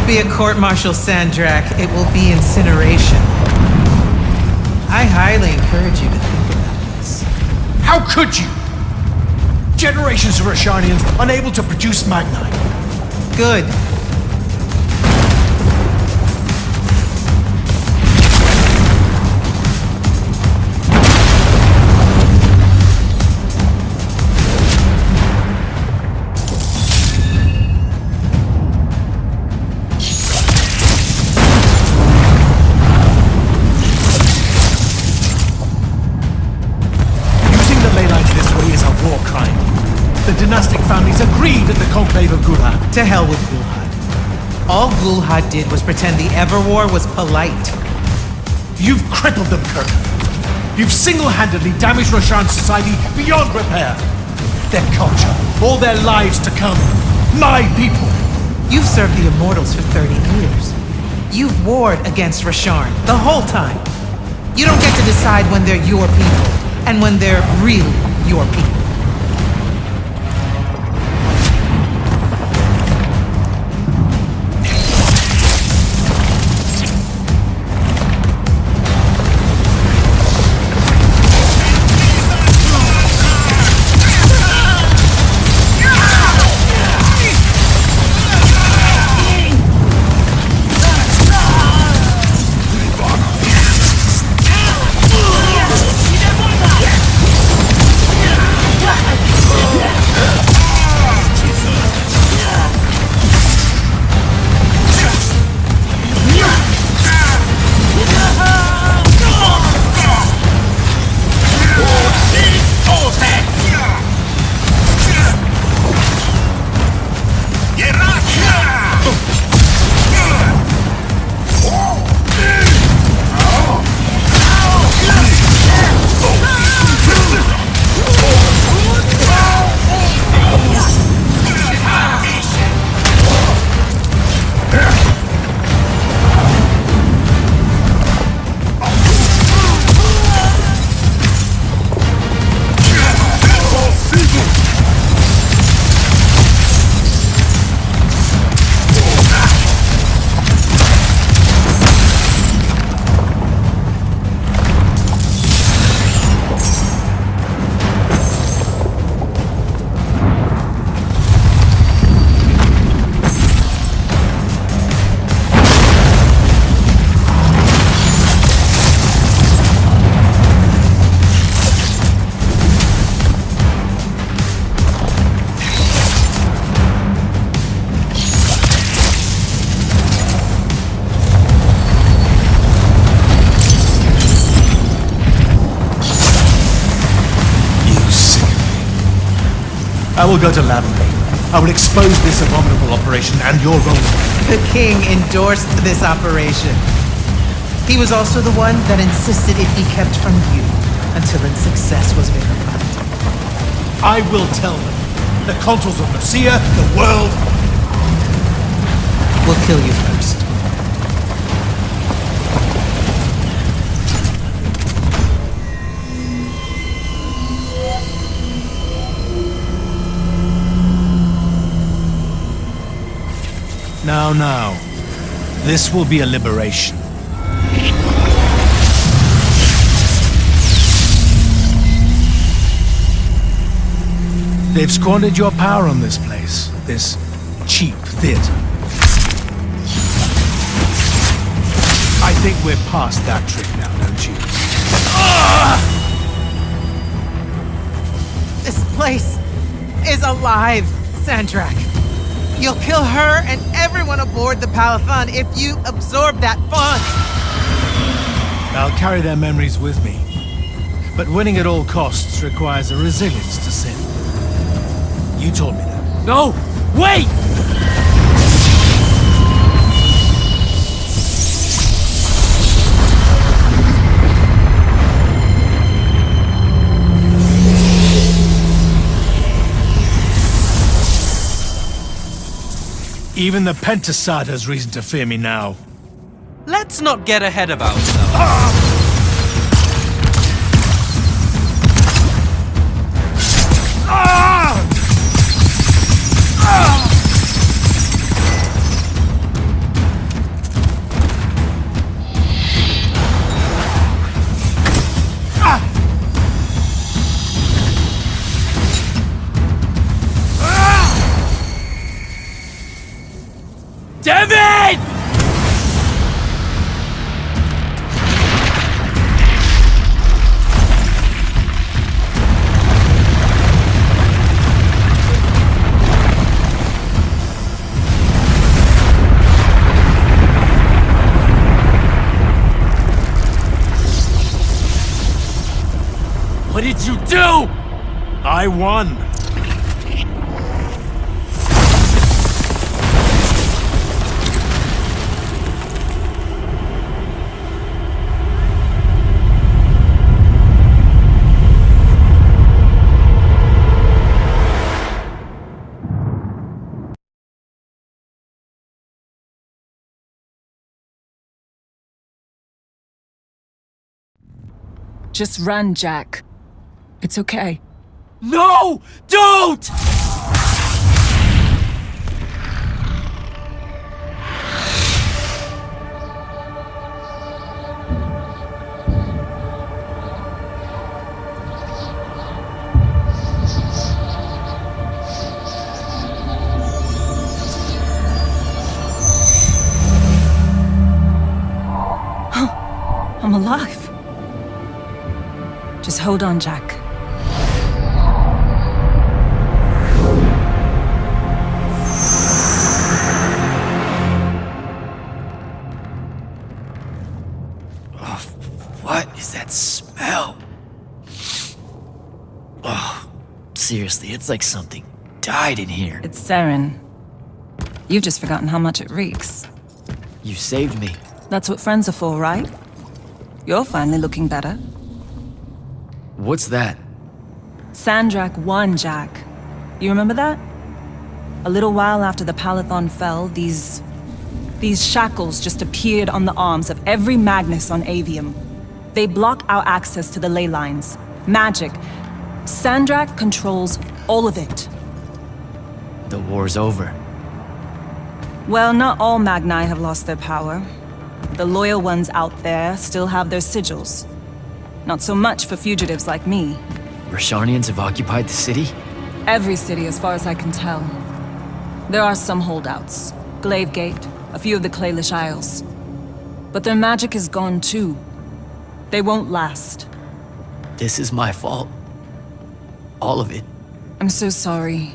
be a court-martial, Sandrak, it will be incineration. I highly encourage you to think about this. How could you? Generations of Rashanians unable to produce Magnite. Good. The dynastic families agreed at the conclave of Gulhad. To hell with Gulhad. All Gulhad did was pretend the Everwar was polite. You've crippled them, Kirk. You've single-handedly damaged Roshan's society beyond repair. Their culture, all their lives to come. My people. You've served the Immortals for 30 years. You've warred against Rasharn the whole time. You don't get to decide when they're your people and when they're really your people. I will go to Lavender. I will expose this abominable operation and your role. The king endorsed this operation. He was also the one that insisted it be kept from you until its success was verified. I will tell them. The consuls of Mercia, the world. We'll kill you first. Now. This will be a liberation. They've squandered your power on this place. This cheap theater. I think we're past that trick now, don't you? This place is alive, Sandrak. You'll kill her and everyone aboard the Palathon if you absorb that fun. I'll carry their memories with me. But winning at all costs requires a resilience to sin. You taught me that. No! Wait! Even the Pentasad has reason to fear me now. Let's not get ahead of ourselves. did you do? I won. Just run, Jack. It's okay. No! Don't! I'm alive. Just hold on, Jack. What is that smell? Oh, seriously, it's like something died in here. It's sarin. You've just forgotten how much it reeks. You saved me. That's what friends are for, right? You're finally looking better. What's that? Sandrak won, Jack. You remember that? A little while after the Palathon fell, these shackles just appeared on the arms of every Magnus on Aveum. They block our access to the ley lines. Magic. Sandrak controls all of it. The war's over. Well, not all Magni have lost their power. The loyal ones out there still have their sigils. Not so much for fugitives like me. Rasharnians have occupied the city? Every city, as far as I can tell. There are some holdouts. Glavegate, a few of the Claylish Isles. But their magic is gone too. They won't last. This is my fault. All of it. I'm so sorry.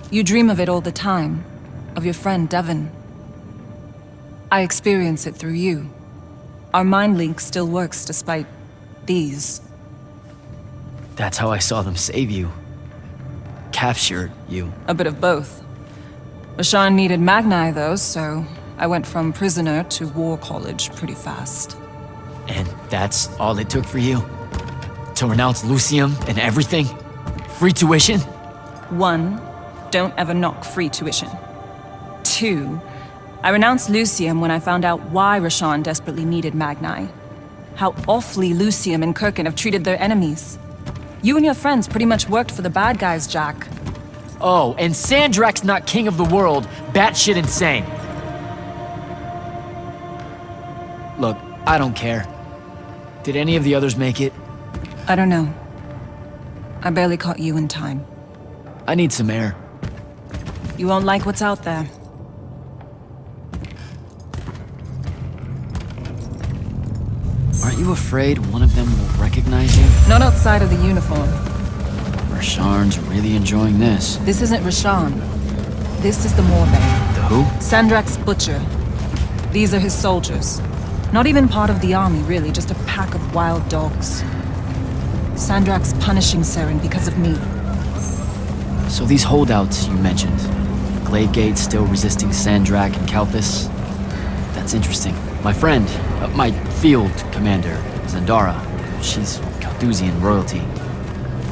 You dream of it all the time. Of your friend, Devon. I experience it through you. Our mind link still works despite these. That's how I saw them save you. Capture you. A bit of both. Rasharn needed Magni, though, so I went from prisoner to war college pretty fast. And that's all it took for you? To renounce Lucium and everything? Free tuition? 1, don't ever knock free tuition. 2, I renounced Lucium when I found out why Rasharn desperately needed Magni. How awfully Lucium and Kirkin have treated their enemies. You and your friends pretty much worked for the bad guys, Jack. Oh, and Sandrak's not king of the world. Batshit insane. Look, I don't care. Did any of the others make it? I don't know. I barely caught you in time. I need some air. You won't like what's out there. Aren't you afraid one of them will recognize you? Not outside of the uniform. Rasharn's really enjoying this. This isn't Rasharn. This is the Moorbane. The who? Sandrak's butcher. These are his soldiers. Not even part of the army, really, just a pack of wild dogs. Sandrak's punishing Saren because of me. So these holdouts you mentioned, Glavegate still resisting Sandrak and Kalthus? That's interesting. My friend, my field commander, Zandara, she's Kalthusian royalty.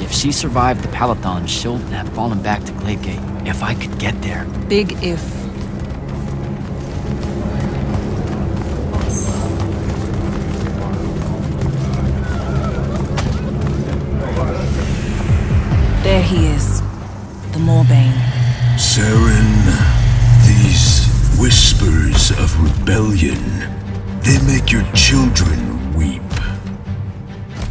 If she survived the Palathon, she'll have fallen back to Glavegate. If I could get there. Big if. There he is. The Moorbane. Saren, these whispers of rebellion, they make your children weep.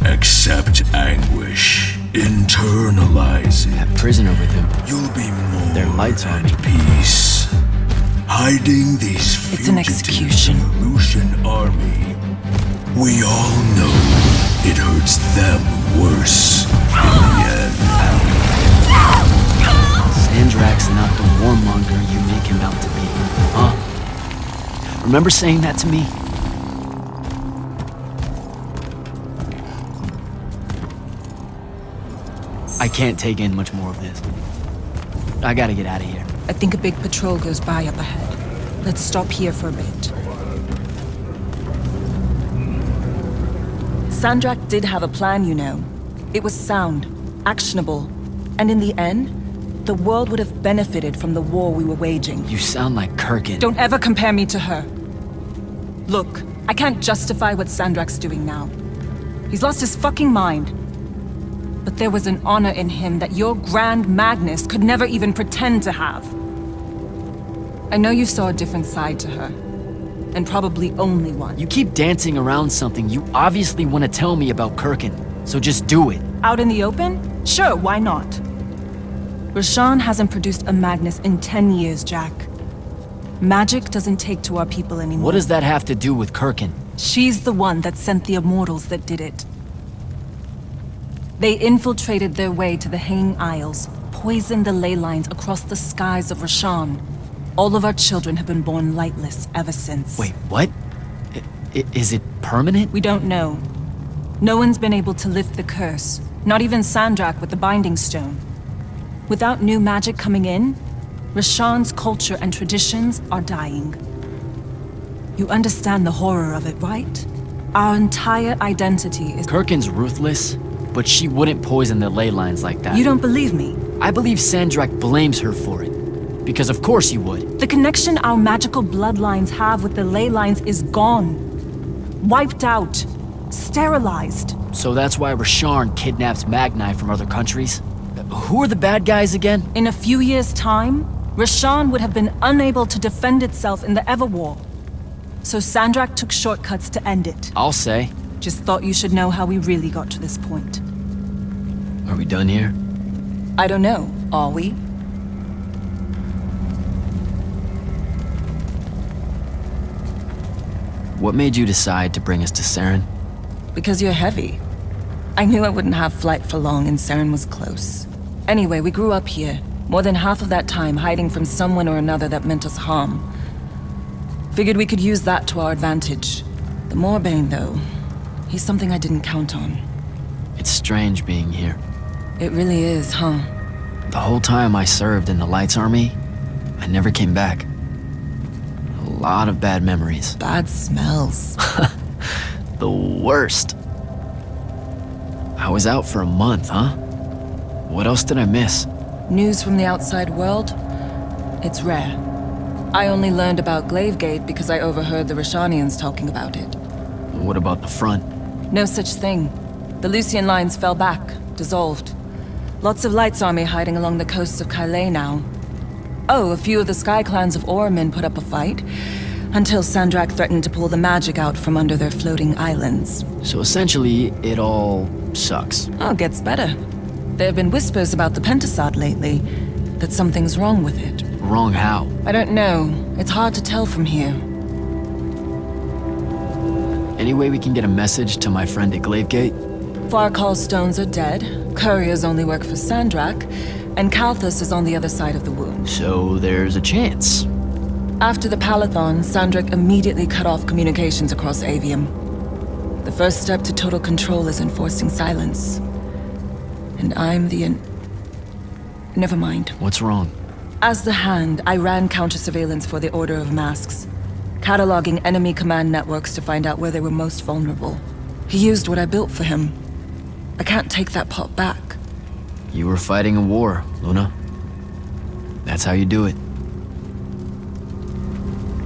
Accept anguish. Internalize it. That prisoner with him. You'll be more Their lights on. at peace. Hiding these It's an fugitives execution. in the Lucian army. We all know it hurts them worse in the end. Sandrak's not the warmonger you make him out to be, huh? Remember saying that to me? I can't take in much more of this. I gotta get out of here. I think a big patrol goes by up ahead. Let's stop here for a bit. Sandrak did have a plan, you know. It was sound, actionable, and in the end, the world would have benefited from the war we were waging. You sound like Kirkin. Don't ever compare me to her. Look, I can't justify what Sandrak's doing now. He's lost his fucking mind. But there was an honor in him that your Grand Magnus could never even pretend to have. I know you saw a different side to her. And probably only one. You keep dancing around something you obviously want to tell me about Kirkin. So just do it. Out in the open? Sure, why not? Rasharn hasn't produced a Magnus in 10 years, Jack. Magic doesn't take to our people anymore. What does that have to do with Kirkin? She's the one that sent the Immortals that did it. They infiltrated their way to the Hanging Isles, poisoned the ley lines across the skies of Rasharn. All of our children have been born lightless ever since. Wait, what? Is it permanent? We don't know. No one's been able to lift the curse, not even Sandrak with the Binding Stone. Without new magic coming in, Rasharn's culture and traditions are dying. You understand the horror of it, right? Our entire identity is... Kirkin's ruthless, but she wouldn't poison the ley lines like that. You don't believe me? I believe Sandrak blames her for it. Because of course you would. The connection our magical bloodlines have with the ley lines is gone. Wiped out. Sterilized. So that's why Rasharn kidnaps Magni from other countries? Who are the bad guys again? In a few years' time, Rasharn would have been unable to defend itself in the Everwar. So Sandrak took shortcuts to end it. I'll say. Just thought you should know how we really got to this point. Are we done here? I don't know. Are we? What made you decide to bring us to Saren? Because you're heavy. I knew I wouldn't have flight for long and Saren was close. Anyway, we grew up here. More than half of that time hiding from someone or another that meant us harm. Figured we could use that to our advantage. The Moorbane, though, he's something I didn't count on. It's strange being here. It really is, huh? The whole time I served in the Lights Army, I never came back. A lot of bad memories. Bad smells. The worst. I was out for a month, huh? What else did I miss? News from the outside world? It's rare. I only learned about Glavegate because I overheard the Rashanians talking about it. What about the front? No such thing. The Lucian lines fell back, dissolved. Lots of Lights Army hiding along the coasts of Kylay now. Oh, a few of the Sky Clans of Oramin put up a fight, until Sandrak threatened to pull the magic out from under their floating islands. So essentially, it all sucks. Oh, it gets better. There have been whispers about the Pentasod lately, that something's wrong with it. Wrong how? I don't know. It's hard to tell from here. Any way we can get a message to my friend at Glavegate? Farkal's stones are dead, couriers only work for Sandrak, and Kalthus is on the other side of the wound. So there's a chance. After the Palathon, Sandrak immediately cut off communications across Aveum. The first step to total control is enforcing silence. And I'm the Never mind. What's wrong? As the Hand, I ran counter-surveillance for the Order of Masks, cataloging enemy command networks to find out where they were most vulnerable. He used what I built for him. I can't take that pot back. You were fighting a war, Luna. That's how you do it.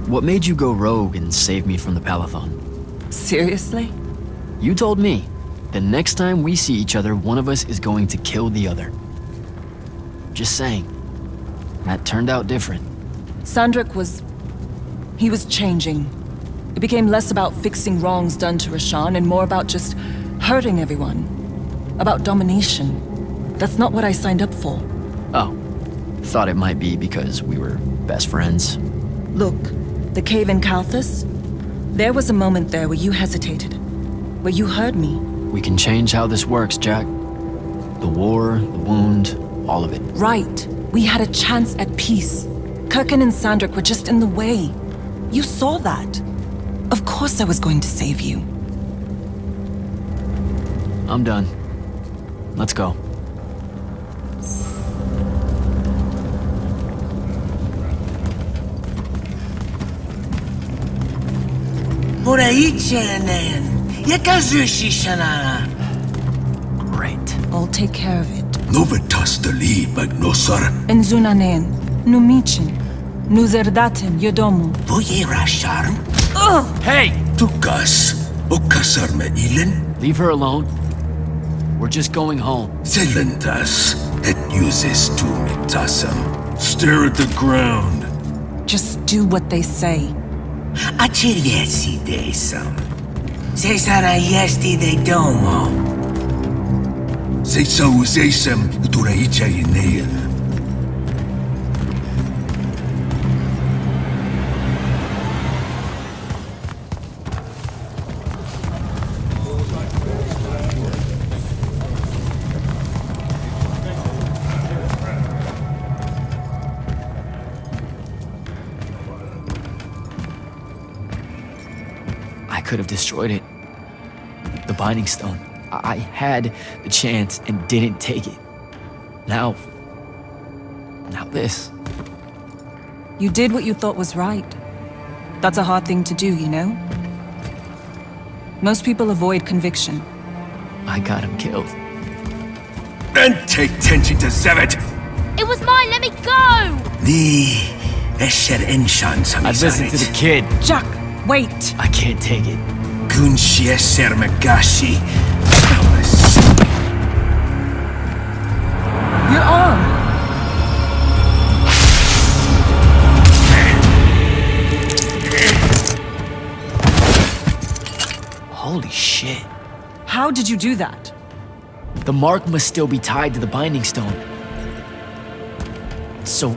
What made you go rogue and save me from the Palathon? Seriously? You told me. The next time we see each other, one of us is going to kill the other. Just saying. That turned out different. Sandrak was... he was changing. It became less about fixing wrongs done to Rasharn and more about just hurting everyone. About domination. That's not what I signed up for. Oh. Thought it might be because we were best friends. Look, the cave in Kalthus? There was a moment there where you hesitated. Where you heard me. We can change how this works, Jack. The war, the wound, all of it. Right. We had a chance at peace. Kirkin and Sandrak were just in the way. You saw that. Of course I was going to save you. I'm done. Let's go. Great. I'll take care of it. Novitas dali magnosar. Enzunanen, numichin, nuzerdaten yodomu. Hey! Tukas. Okasar me ilen. Leave her alone. We're just going home. Zelentas. Et uses tu mitasam. Stare at the ground. Just do what they say. Achiriesi desam. Cesara yesti de domo. Seisa usesem uturaicha ineil. I could have destroyed it. The Binding Stone. I had the chance and didn't take it. Now this. You did what you thought was right. That's a hard thing to do, you know? Most people avoid conviction. I got him killed. And take tension to Zevet. It was mine, let me go! Ni esher enshan I'd listen to the kid. Jack, wait! I can't take it. Kunshi esher magashi. Your arm! Holy shit. How did you do that? The mark must still be tied to the Binding Stone. So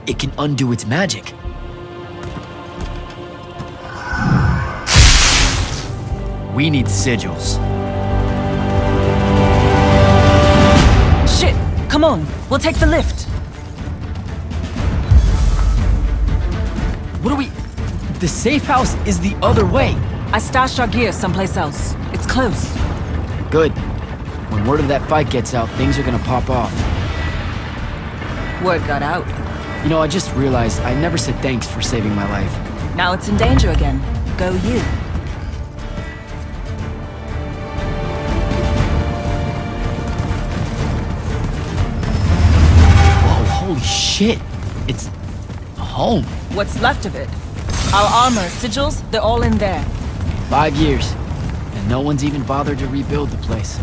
it can undo its magic. We need sigils. Shit! Come on, we'll take the lift. What are we... The safe house is the other way. I stashed our gear someplace else. It's close. Good. When word of that fight gets out, things are gonna pop off. Word got out. You know, I just realized I never said thanks for saving my life. Now it's in danger again. Go you. Whoa, holy shit. It's... home. What's left of it? Our armor, sigils, they're all in there. 5 years. And no one's even bothered to rebuild the place.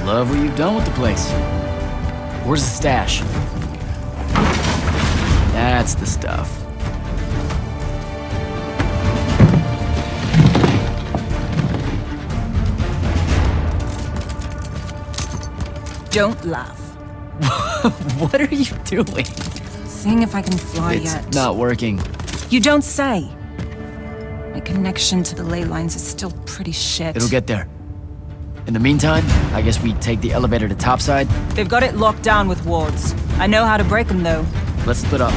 Love what you've done with the place. Where's the stash? That's the stuff. Don't laugh. What are you doing? Seeing if I can fly It's yet. not working. You don't say. My connection to the ley lines is still pretty shit. It'll get there. In the meantime, I guess we take the elevator to topside. They've got it locked down with wards. I know how to break them, though. Let's split up.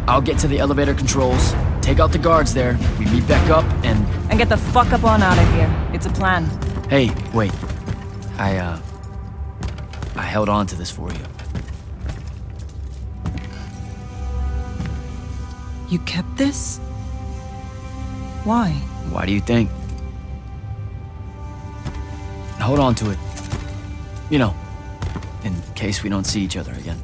I'll get to the elevator controls, take out the guards there, we meet back up, and... And get the fuck up on out of here. It's a plan. Hey, wait. I held on to this for you. You kept this? Why? Why do you think? Hold on to it. You know, in case we don't see each other again.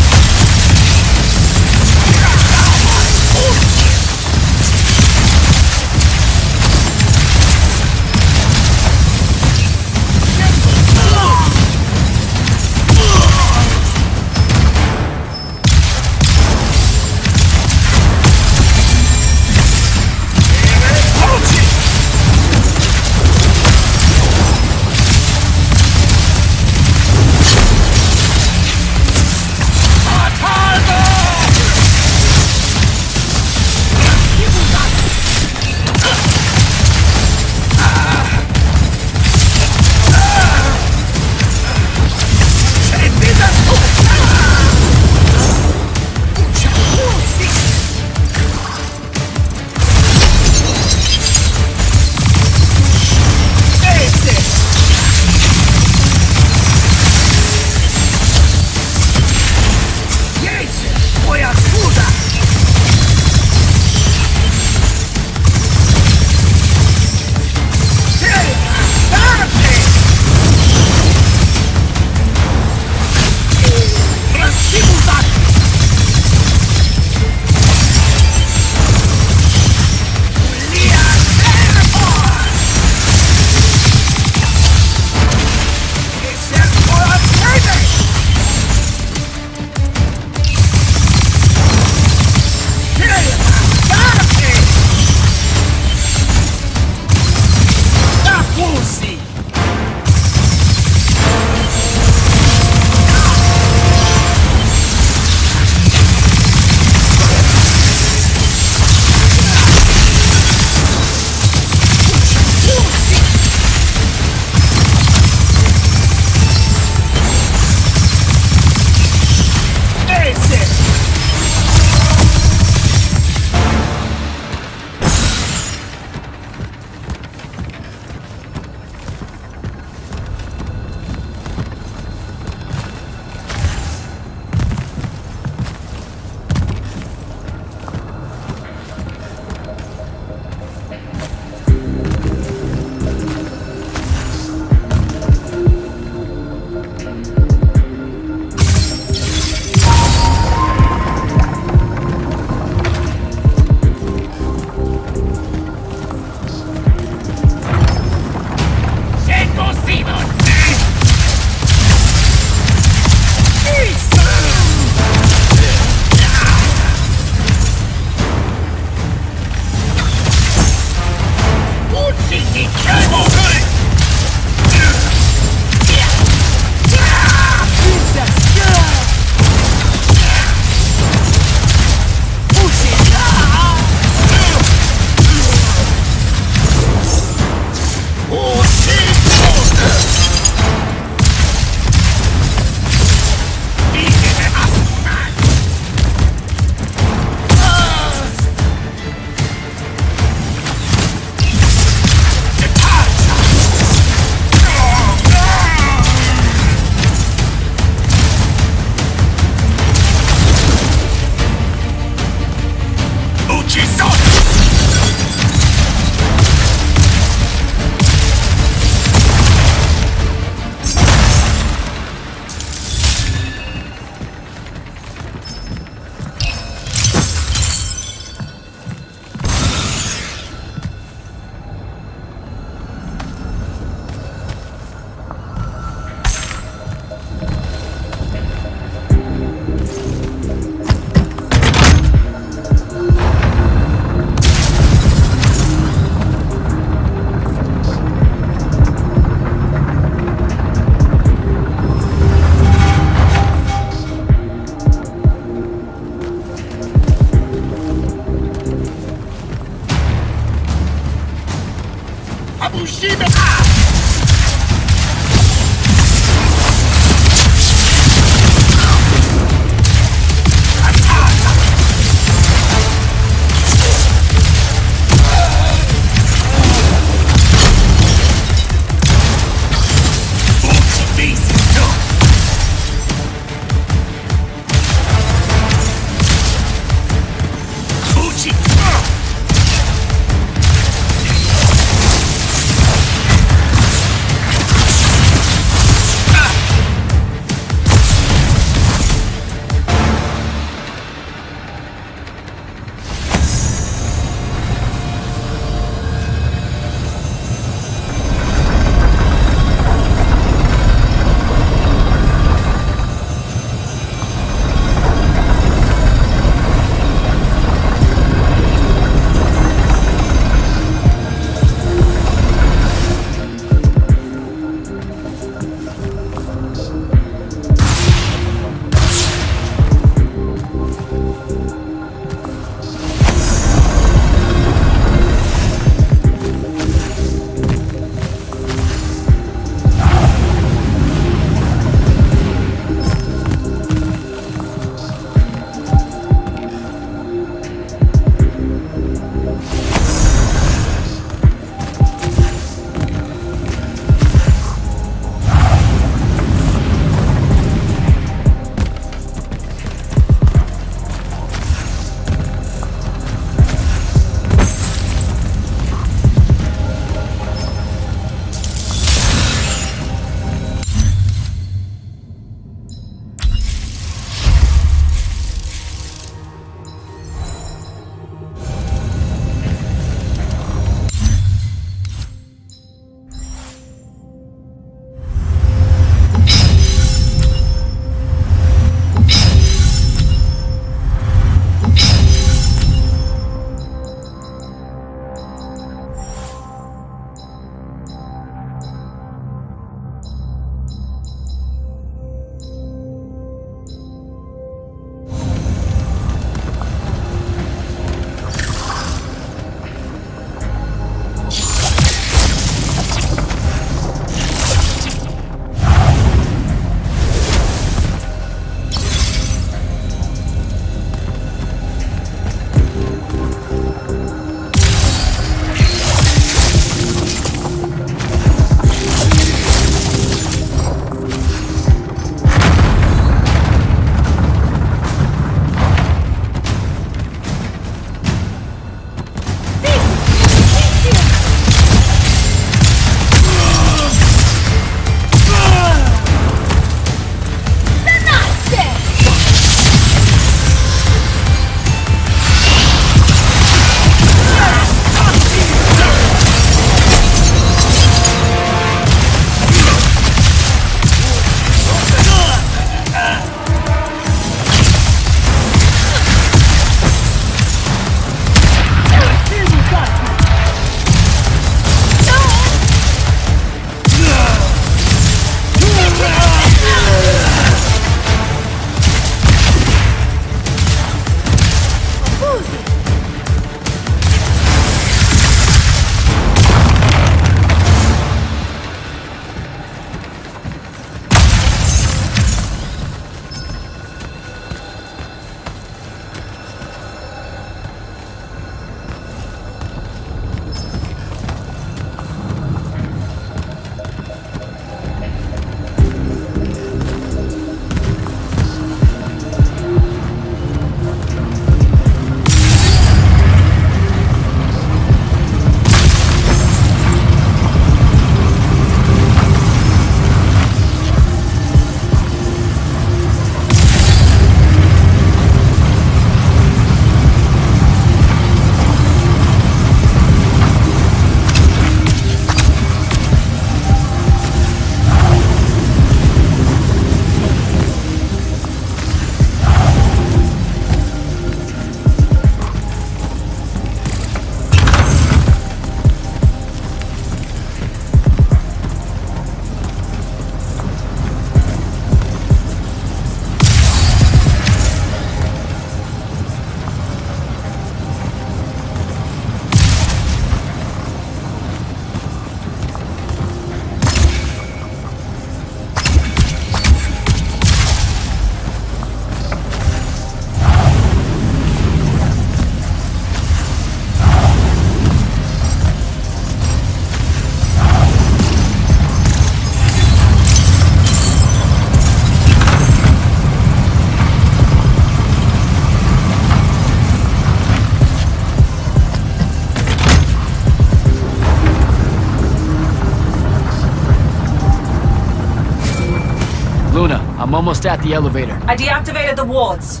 I'm almost at the elevator. I deactivated the wards.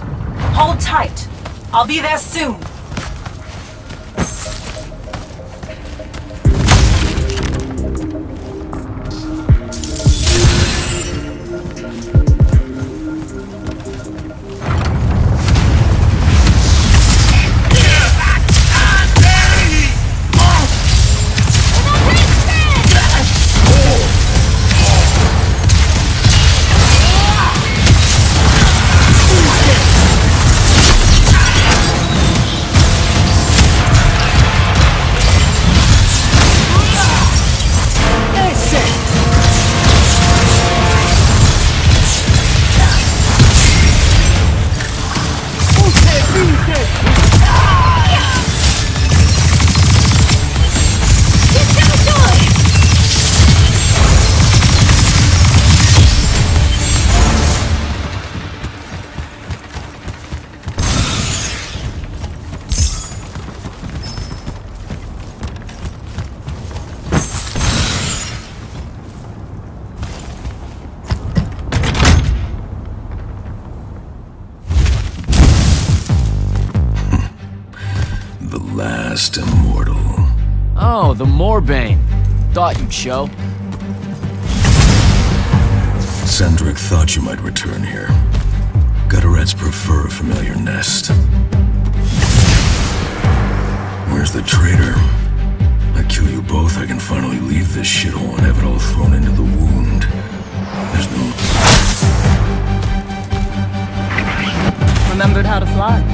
Hold tight. I'll be there soon. Last immortal. Oh, the Moorbane. Thought you'd show. Sandrak thought you might return here. Gutterets prefer a familiar nest. Where's the traitor? I kill you both, I can finally leave this shithole and have it all thrown into the wound. There's no... Remembered how to fly.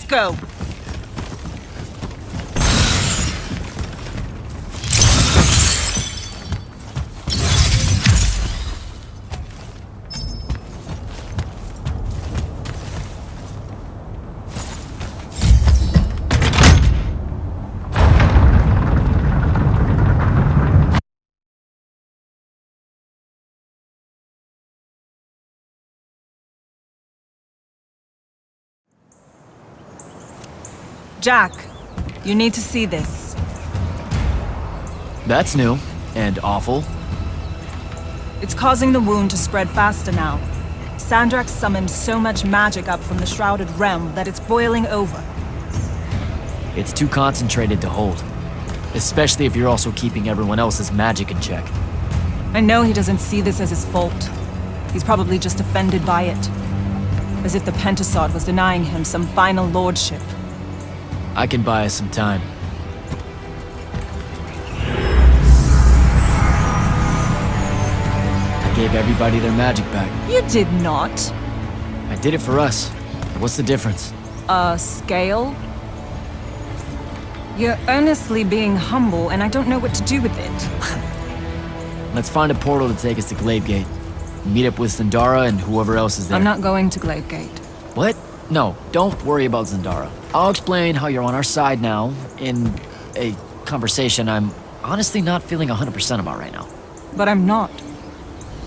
go! Jack, you need to see this. That's new. And awful. It's causing the wound to spread faster now. Sandrak summoned so much magic up from the Shrouded Realm that it's boiling over. It's too concentrated to hold. Especially if you're also keeping everyone else's magic in check. I know he doesn't see this as his fault. He's probably just offended by it. As if the Pentasod was denying him some final lordship. I can buy us some time. I gave everybody their magic back. You did not. I did it for us. What's the difference? Scale? You're earnestly being humble, and I don't know what to do with it. Let's find a portal to take us to Glavegate. Meet up with Zendara and whoever else is there. I'm not going to Glavegate. What? No, don't worry about Zendara. I'll explain how you're on our side now, in a conversation I'm honestly not feeling 100% about right now. But I'm not.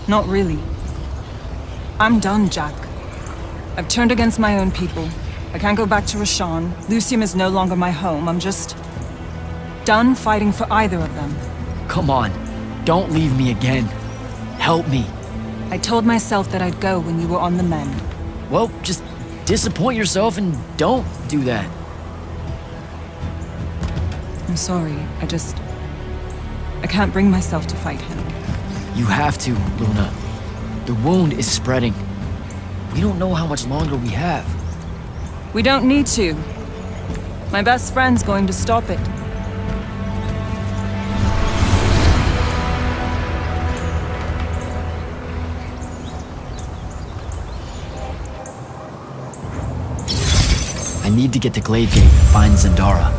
Not really. I'm done, Jack. I've turned against my own people. I can't go back to Rasharn. Lucium is no longer my home. I'm just... done fighting for either of them. Come on, don't leave me again. Help me. I told myself that I'd go when you were on the mend. Well, just disappoint yourself and don't do that. I'm sorry. I can't bring myself to fight him. You have to, Luna. The wound is spreading. We don't know how much longer we have. We don't need to. My best friend's going to stop it. I need to get to Glavegate and find Zendara.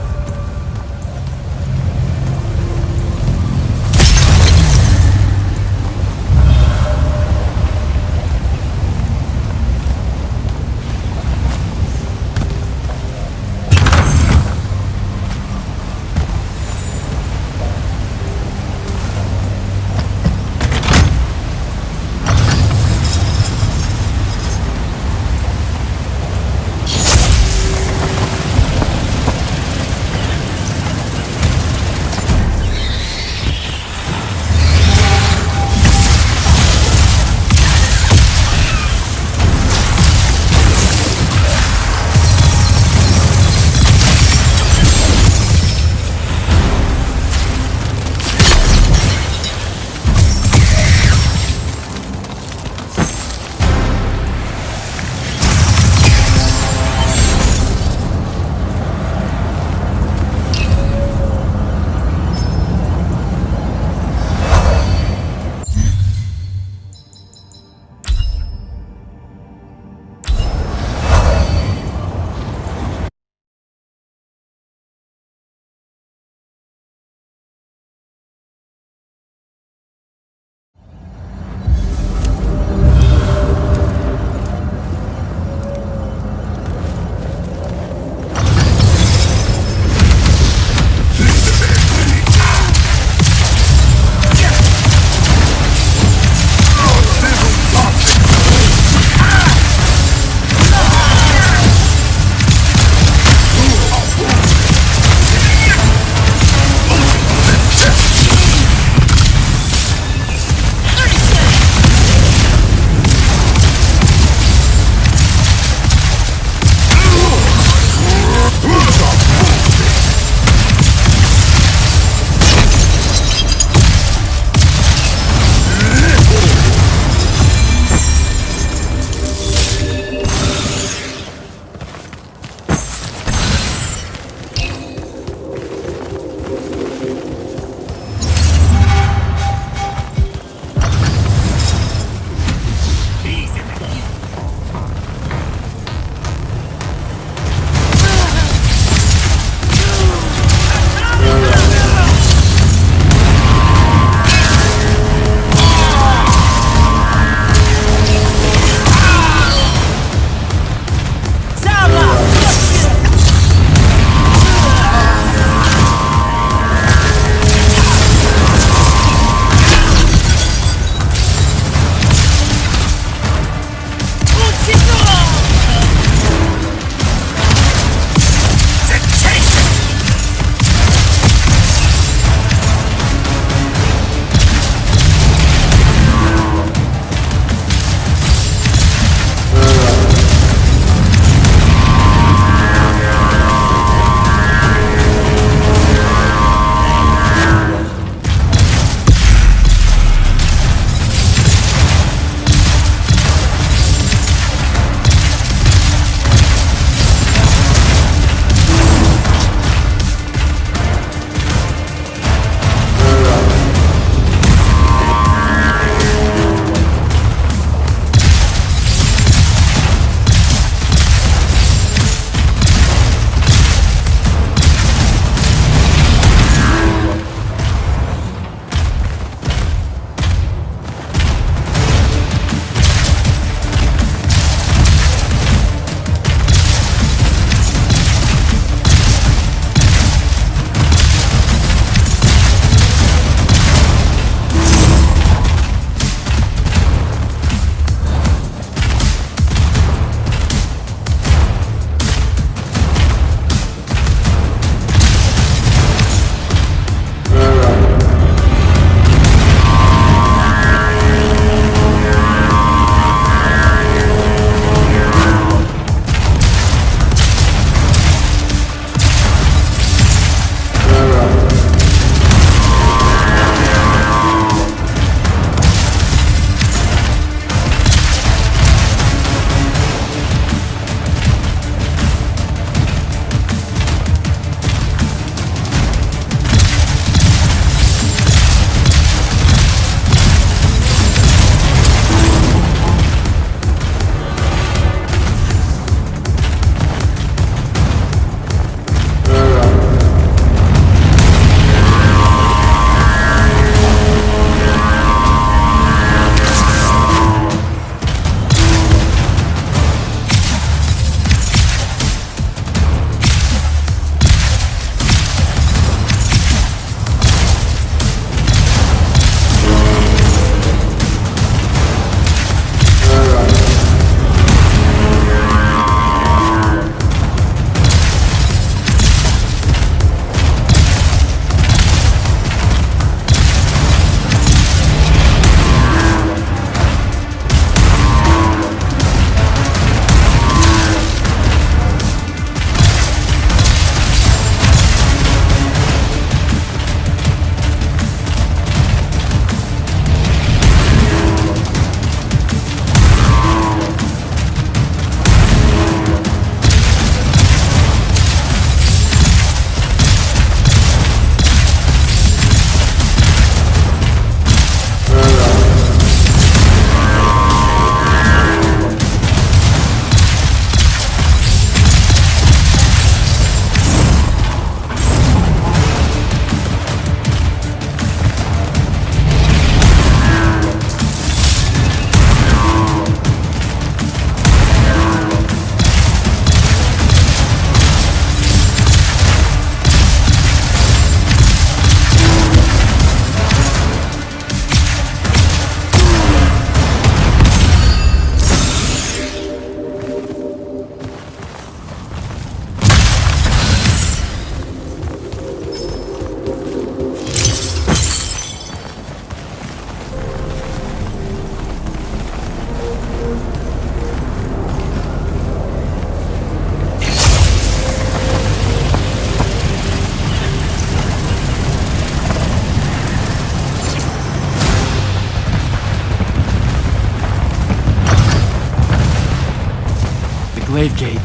Glaive Gate.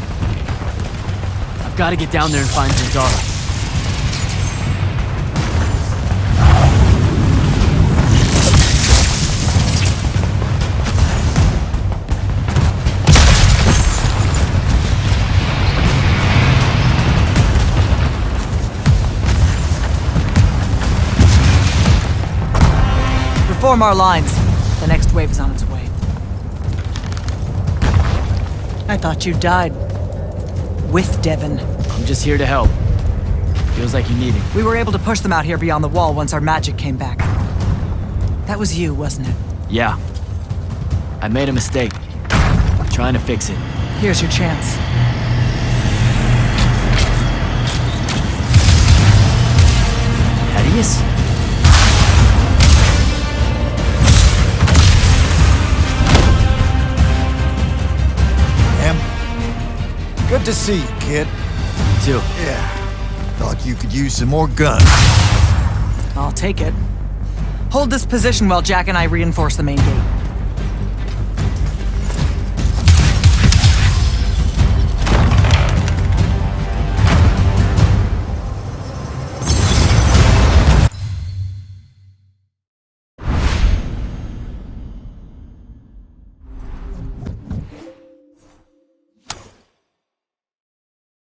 I've got to get down there and find Zendara. Reform our lines. The next wave is on its way. I thought you died. With Devon. I'm just here to help. Feels like you need it. We were able to push them out here beyond the wall once our magic came back. That was you, wasn't it? Yeah. I made a mistake. Trying to fix it. Here's your chance. Thaddeus? Good to see you, kid. You too. Yeah. Thought you could use some more guns. I'll take it. Hold this position while Jack and I reinforce the main gate.